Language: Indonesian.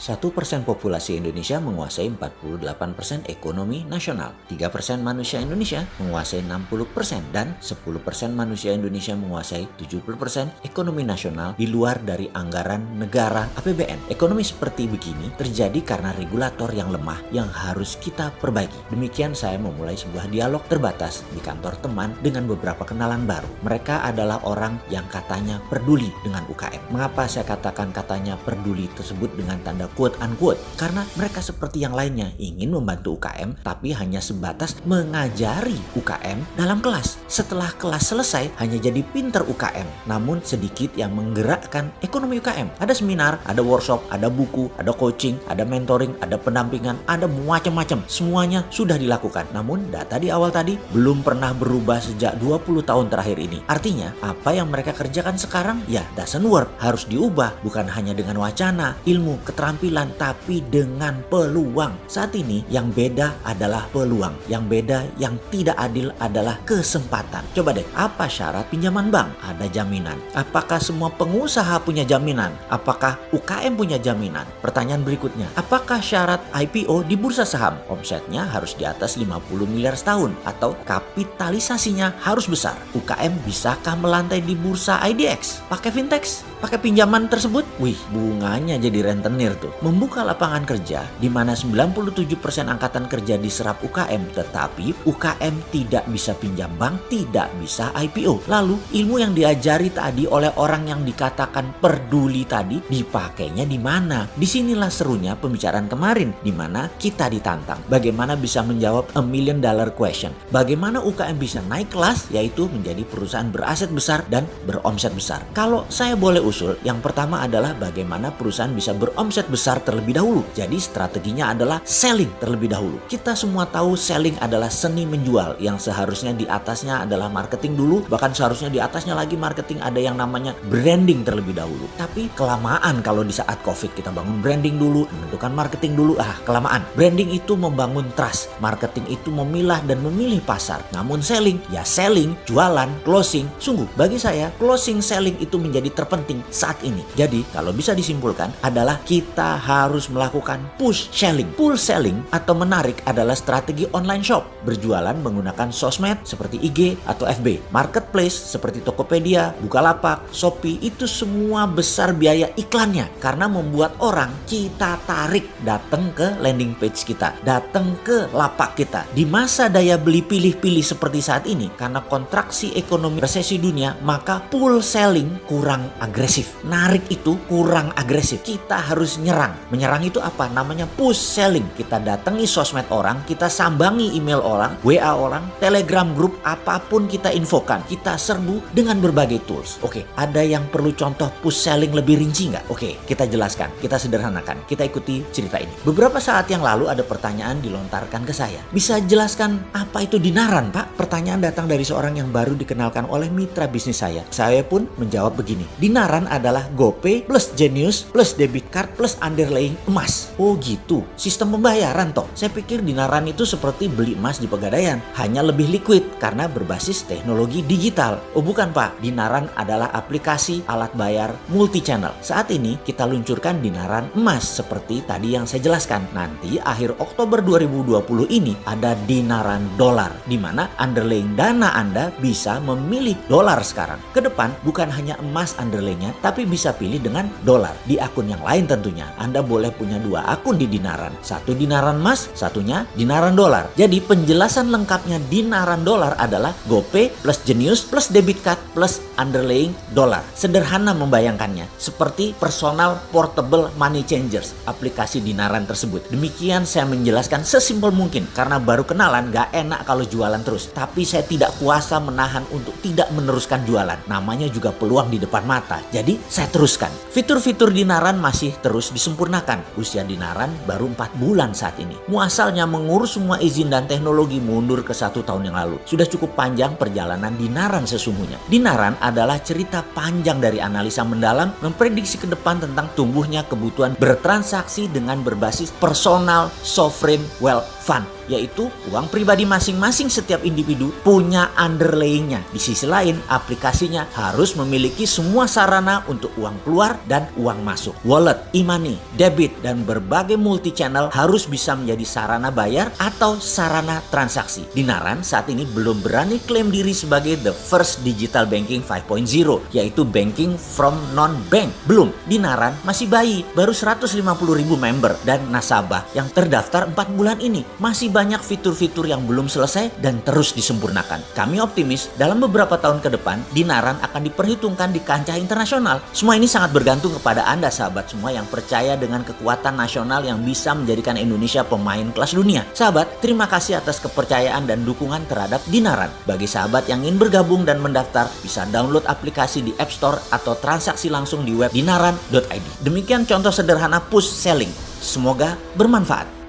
1% populasi Indonesia menguasai 48% ekonomi nasional. 3% manusia Indonesia menguasai 60% dan 10% manusia Indonesia menguasai 70% ekonomi nasional di luar dari anggaran negara APBN. Ekonomi seperti begini terjadi karena regulator yang lemah yang harus kita perbaiki. Demikian saya memulai sebuah dialog terbatas di kantor teman dengan beberapa kenalan baru. Mereka adalah orang yang katanya peduli dengan UKM. Mengapa saya katakan katanya peduli tersebut dengan tanda quote unquote? Karena mereka seperti yang lainnya ingin membantu UKM tapi hanya sebatas mengajari UKM dalam kelas. Setelah kelas selesai hanya jadi pinter UKM, namun sedikit yang menggerakkan ekonomi UKM. Ada seminar, ada workshop, ada buku, ada coaching, ada mentoring, ada pendampingan, ada macam-macam. Semuanya sudah dilakukan. Namun data di awal tadi belum pernah berubah sejak 20 tahun terakhir ini. Artinya apa yang mereka kerjakan sekarang ya doesn't work. Harus diubah bukan hanya dengan wacana, ilmu, keterampilan, tapi dengan peluang. Saat ini yang beda adalah peluang. Yang beda, yang tidak adil adalah kesempatan. Coba deh, apa syarat pinjaman bank? Ada jaminan. Apakah semua pengusaha punya jaminan? Apakah UKM punya jaminan? Pertanyaan berikutnya, apakah syarat IPO di bursa saham? Omsetnya harus di atas 50 miliar setahun atau kapitalisasinya harus besar. UKM bisakah melantai di bursa IDX? Pakai fintech? Pakai pinjaman tersebut? Wih, bunganya jadi rentenir tuh. Membuka lapangan kerja di mana 97% angkatan kerja diserap UKM, tetapi UKM tidak bisa pinjam bank, tidak bisa IPO. Lalu ilmu yang diajari tadi oleh orang yang dikatakan peduli tadi dipakainya di mana? Disinilah serunya pembicaraan kemarin di mana kita ditantang. Bagaimana bisa menjawab $1 million question? Bagaimana UKM bisa naik kelas yaitu menjadi perusahaan beraset besar dan beromset besar? Kalau saya boleh usul, yang pertama adalah bagaimana perusahaan bisa beromset besar terlebih dahulu. Jadi strateginya adalah selling terlebih dahulu. Kita semua tahu selling adalah seni menjual yang seharusnya di atasnya adalah marketing dulu, bahkan seharusnya di atasnya lagi marketing ada yang namanya branding terlebih dahulu. Tapi kelamaan kalau di saat COVID kita bangun branding dulu, menentukan marketing dulu, kelamaan. Branding itu membangun trust, marketing itu memilah dan memilih pasar. Namun selling, ya selling, jualan, closing. Sungguh bagi saya closing selling itu menjadi terpenting saat ini. Jadi kalau bisa disimpulkan adalah kita harus melakukan push selling. Pull selling atau menarik adalah strategi online shop. Berjualan menggunakan sosmed seperti IG atau FB. Marketplace seperti Tokopedia, Bukalapak, Shopee itu semua besar biaya iklannya. Karena membuat orang kita tarik datang ke landing page kita, datang ke lapak kita. Di masa daya beli pilih-pilih seperti saat ini, karena kontraksi ekonomi resesi dunia, maka pull selling kurang agresif. Narik itu kurang agresif. Kita harus nyerang. Menyerang itu apa? Namanya push selling. Kita datangi sosmed orang, kita sambangi email orang, WA orang, Telegram grup, apapun kita infokan. Kita serbu dengan berbagai tools. Oke, ada yang perlu contoh push selling lebih rinci nggak? Oke, kita jelaskan, kita sederhanakan, kita ikuti cerita ini. Beberapa saat yang lalu ada pertanyaan dilontarkan ke saya. Bisa jelaskan apa itu dinaran, Pak? Pertanyaan datang dari seorang yang baru dikenalkan oleh mitra bisnis saya. Saya pun menjawab begini. Dinaran adalah GoPay plus Genius plus debit card plus underlying emas. Oh gitu, sistem pembayaran toh. Saya pikir dinaran itu seperti beli emas di Pegadaian, hanya lebih liquid karena berbasis teknologi digital. Oh bukan Pak, dinaran adalah aplikasi alat bayar multi channel. Saat ini kita luncurkan dinaran emas seperti tadi yang saya jelaskan. Nanti akhir Oktober 2020 ini ada dinaran dolar, di mana underlying dana Anda bisa memilih dolar sekarang. Ke depan bukan hanya emas underlyingnya, tapi bisa pilih dengan dolar. Di akun yang lain tentunya. Anda boleh punya 2 akun di dinaran. Satu dinaran emas, satunya dinaran dolar. Jadi penjelasan lengkapnya dinaran dolar adalah GoPay plus Genius plus debit card plus underlying dolar. Sederhana membayangkannya. Seperti personal portable money changers, aplikasi dinaran tersebut. Demikian saya menjelaskan sesimpel mungkin. Karena baru kenalan gak enak kalau jualan terus. Tapi saya tidak kuasa menahan untuk tidak meneruskan jualan. Namanya juga peluang di depan mata. Jadi saya teruskan. Fitur-fitur dinaran masih terus disempurnakan. Usia dinaran baru 4 bulan saat ini. Muasalnya mengurus semua izin dan teknologi mundur ke 1 tahun yang lalu. Sudah cukup panjang perjalanan dinaran sesungguhnya. Dinaran adalah cerita panjang dari analisa mendalam memprediksi ke depan tentang tumbuhnya kebutuhan bertransaksi dengan berbasis personal sovereign wealth fund. yaitu uang pribadi masing-masing setiap individu punya underlayingnya. Di sisi lain, aplikasinya harus memiliki semua sarana untuk uang keluar dan uang masuk. Wallet, e-money, debit, dan berbagai multi-channel harus bisa menjadi sarana bayar atau sarana transaksi. Dinaran saat ini belum berani klaim diri sebagai the first digital banking 5.0, yaitu banking from non-bank. Belum, Dinaran masih bayi, baru 150.000 member dan nasabah yang terdaftar 4 bulan ini. Masih banyak fitur-fitur yang belum selesai dan terus disempurnakan. Kami optimis dalam beberapa tahun ke depan, Dinaran akan diperhitungkan di kancah internasional. Semua ini sangat bergantung kepada Anda sahabat semua yang percaya dengan kekuatan nasional yang bisa menjadikan Indonesia pemain kelas dunia. Sahabat, terima kasih atas kepercayaan dan dukungan terhadap Dinaran. Bagi sahabat yang ingin bergabung dan mendaftar, bisa download aplikasi di App Store atau transaksi langsung di web dinaran.id. Demikian contoh sederhana push selling. Semoga bermanfaat.